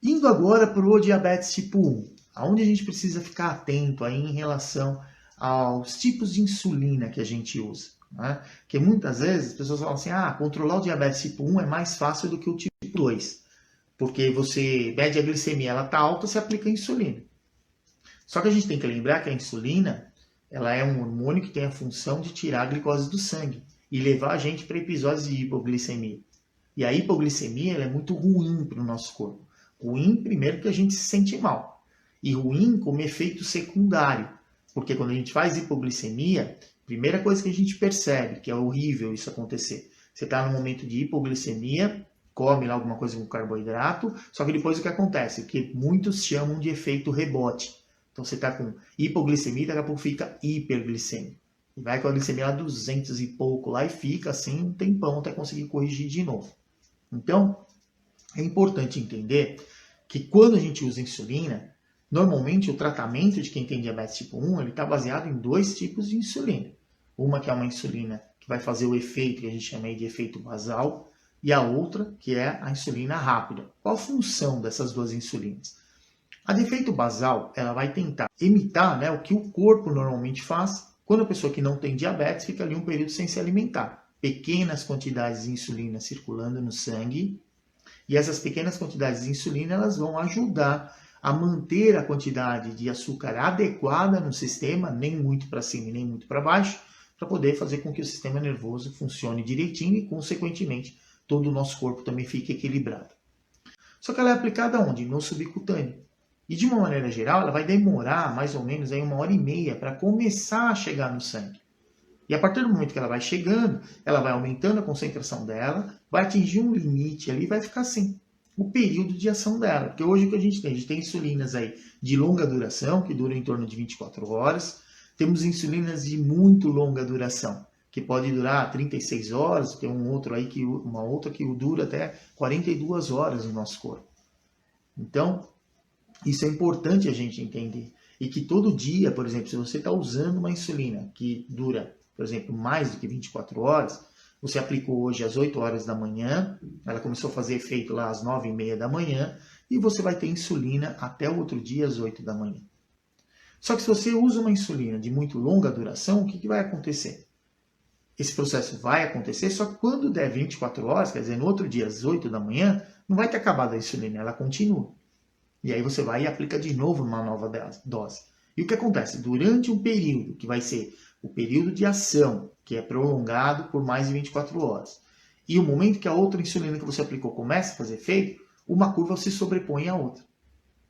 Indo agora para o diabetes tipo 1, aonde a gente precisa ficar atento aí em relação aos tipos de insulina que a gente usa. Né? Porque muitas vezes as pessoas falam assim, controlar o diabetes tipo 1 é mais fácil do que o tipo 2, porque você mede a glicemia, ela está alta, você aplica a insulina. Só que a gente tem que lembrar que a insulina, ela é um hormônio que tem a função de tirar a glicose do sangue e levar a gente para episódios de hipoglicemia. E a hipoglicemia ela é muito ruim para o nosso corpo. Ruim, primeiro, que a gente se sente mal. E ruim como efeito secundário. Porque quando a gente faz hipoglicemia, primeira coisa que a gente percebe, que é horrível isso acontecer. Você está no momento de hipoglicemia, come lá alguma coisa com carboidrato, só que depois o que acontece? O que muitos chamam de efeito rebote. Então você está com hipoglicemia, daqui a pouco fica hiperglicemia. E vai com a glicemia a 200 e pouco lá e fica assim um tempão até conseguir corrigir de novo. Então, é importante entender que quando a gente usa insulina, normalmente o tratamento de quem tem diabetes tipo 1 está baseado em dois tipos de insulina. Uma que é uma insulina que vai fazer o efeito que a gente chama de efeito basal, e a outra que é a insulina rápida. Qual a função dessas duas insulinas? A de efeito basal, ela vai tentar imitar o que o corpo normalmente faz quando a pessoa que não tem diabetes fica ali um período sem se alimentar. Pequenas quantidades de insulina circulando no sangue, e essas pequenas quantidades de insulina elas vão ajudar a manter a quantidade de açúcar adequada no sistema, nem muito para cima e nem muito para baixo, para poder fazer com que o sistema nervoso funcione direitinho e, consequentemente, todo o nosso corpo também fique equilibrado. Só que ela é aplicada onde? No subcutâneo. E de uma maneira geral, ela vai demorar mais ou menos aí 1h30 para começar a chegar no sangue. E a partir do momento que ela vai chegando, ela vai aumentando a concentração dela, vai atingir um limite ali e vai ficar assim, o período de ação dela. Porque hoje o que a gente tem? A gente tem insulinas aí de longa duração, que duram em torno de 24 horas. Temos insulinas de muito longa duração, que pode durar 36 horas, tem uma outra que dura até 42 horas no nosso corpo. Então, isso é importante a gente entender. E que todo dia, por exemplo, se você está usando uma insulina que dura, por exemplo, mais do que 24 horas, você aplicou hoje às 8 horas da manhã, ela começou a fazer efeito lá às 9h30 da manhã, e você vai ter insulina até o outro dia às 8 da manhã. Só que se você usa uma insulina de muito longa duração, o que vai acontecer? Esse processo vai acontecer, só que quando der 24 horas, quer dizer, no outro dia às 8 da manhã, não vai ter acabado a insulina, ela continua. E aí você vai e aplica de novo uma nova dose. E o que acontece? Durante um período, que vai ser o período de ação, que é prolongado por mais de 24 horas, e o momento que a outra insulina que você aplicou começa a fazer efeito, uma curva se sobrepõe à outra.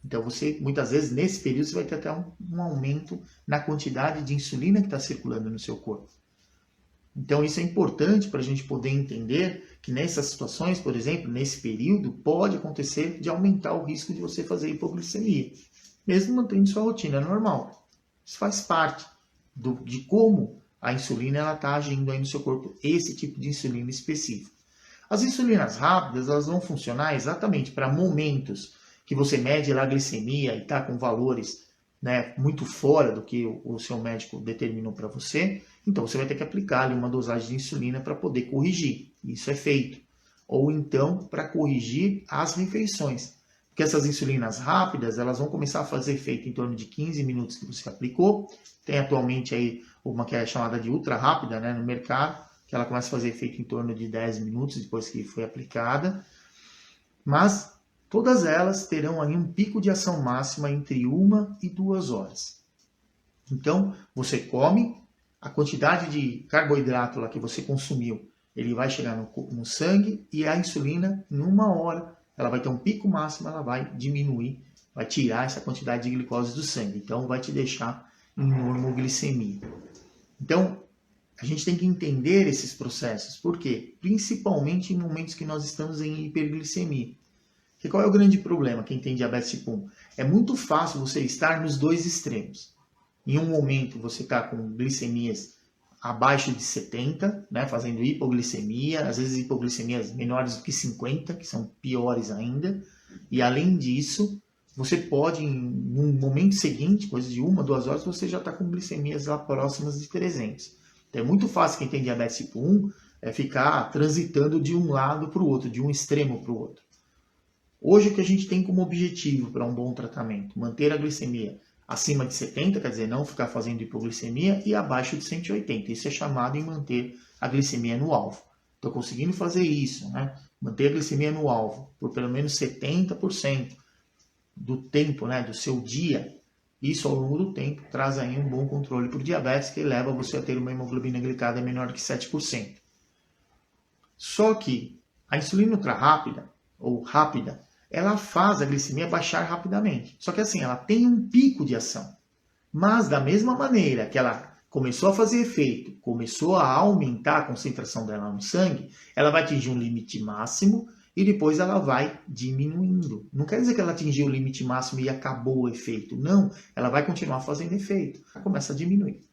Então você, muitas vezes, nesse período, você vai ter até um aumento na quantidade de insulina que está circulando no seu corpo. Então isso é importante para a gente poder entender que nessas situações, por exemplo, nesse período, pode acontecer de aumentar o risco de você fazer hipoglicemia, mesmo mantendo sua rotina normal. Isso faz parte de como a insulina está agindo aí no seu corpo, esse tipo de insulina específico. As insulinas rápidas elas vão funcionar exatamente para momentos que você mede lá a glicemia e está com valores muito fora do que o seu médico determinou para você, então você vai ter que aplicar ali uma dosagem de insulina para poder corrigir. Isso é feito. Ou então para corrigir as refeições. Porque essas insulinas rápidas, elas vão começar a fazer efeito em torno de 15 minutos que você aplicou. Tem atualmente aí uma que é chamada de ultra rápida no mercado, que ela começa a fazer efeito em torno de 10 minutos depois que foi aplicada. Mas todas elas terão aí um pico de ação máxima entre 1 e 2 horas. Então, você come, a quantidade de carboidrato lá que você consumiu, ele vai chegar no sangue e a insulina, em 1 hora, ela vai ter um pico máximo, ela vai diminuir, vai tirar essa quantidade de glicose do sangue. Então, vai te deixar em normoglicemia. Então, a gente tem que entender esses processos. Por quê? Principalmente em momentos que nós estamos em hiperglicemia. Porque qual é o grande problema, quem tem diabetes tipo 1? É muito fácil você estar nos dois extremos. Em um momento você está com glicemias abaixo de 70, fazendo hipoglicemia, às vezes hipoglicemias menores do que 50, que são piores ainda. E além disso, você pode, em um momento seguinte, coisa de 1, 2 horas, você já está com glicemias lá próximas de 300. Então é muito fácil quem tem diabetes tipo 1 ficar transitando de um lado para o outro, de um extremo para o outro. Hoje o que a gente tem como objetivo para um bom tratamento? Manter a glicemia acima de 70, quer dizer, não ficar fazendo hipoglicemia, e abaixo de 180. Isso é chamado em manter a glicemia no alvo. Estou conseguindo fazer isso, né? Manter a glicemia no alvo por pelo menos 70% do tempo, né, do seu dia. Isso ao longo do tempo traz aí um bom controle para o diabetes, que leva você a ter uma hemoglobina glicada menor que 7%. Só que a insulina ultra rápida, ou rápida, ela faz a glicemia baixar rapidamente. Só que assim, ela tem um pico de ação. Mas da mesma maneira que ela começou a fazer efeito, começou a aumentar a concentração dela no sangue, ela vai atingir um limite máximo e depois ela vai diminuindo. Não quer dizer que ela atingiu o limite máximo e acabou o efeito. Não, ela vai continuar fazendo efeito. Ela começa a diminuir,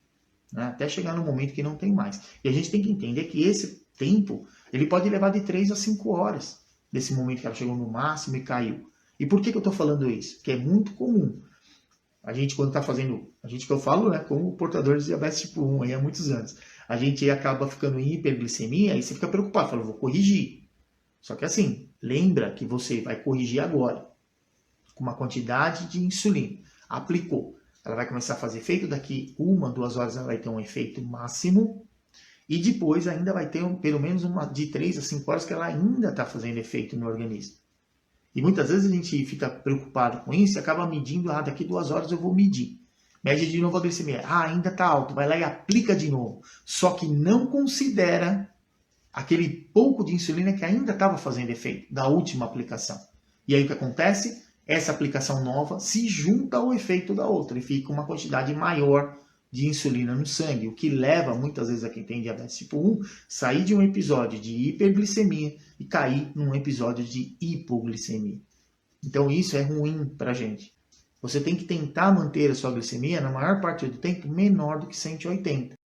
né? Até chegar no momento que não tem mais. E a gente tem que entender que esse tempo, ele pode levar de 3 a 5 horas, desse momento que ela chegou no máximo e caiu. E por que eu estou falando isso? Porque é muito comum. A gente, quando está fazendo, a gente que eu falo, né, como portador de diabetes tipo 1 aí há muitos anos, a gente acaba ficando em hiperglicemia e você fica preocupado, fala, vou corrigir. Só que assim, lembra que você vai corrigir agora, com uma quantidade de insulina. Aplicou. Ela vai começar a fazer efeito, daqui 1, 2 horas ela vai ter um efeito máximo, e depois ainda vai ter pelo menos de 3 a 5 horas que ela ainda está fazendo efeito no organismo. E muitas vezes a gente fica preocupado com isso e acaba medindo, daqui 2 horas eu vou medir. Mede de novo a glicemia, ainda está alto, vai lá e aplica de novo. Só que não considera aquele pouco de insulina que ainda estava fazendo efeito da última aplicação. E aí o que acontece? Essa aplicação nova se junta ao efeito da outra e fica uma quantidade maior de insulina no sangue, o que leva muitas vezes a quem tem diabetes tipo 1 sair de um episódio de hiperglicemia e cair num episódio de hipoglicemia. Então isso é ruim para a gente. Você tem que tentar manter a sua glicemia na maior parte do tempo menor do que 180.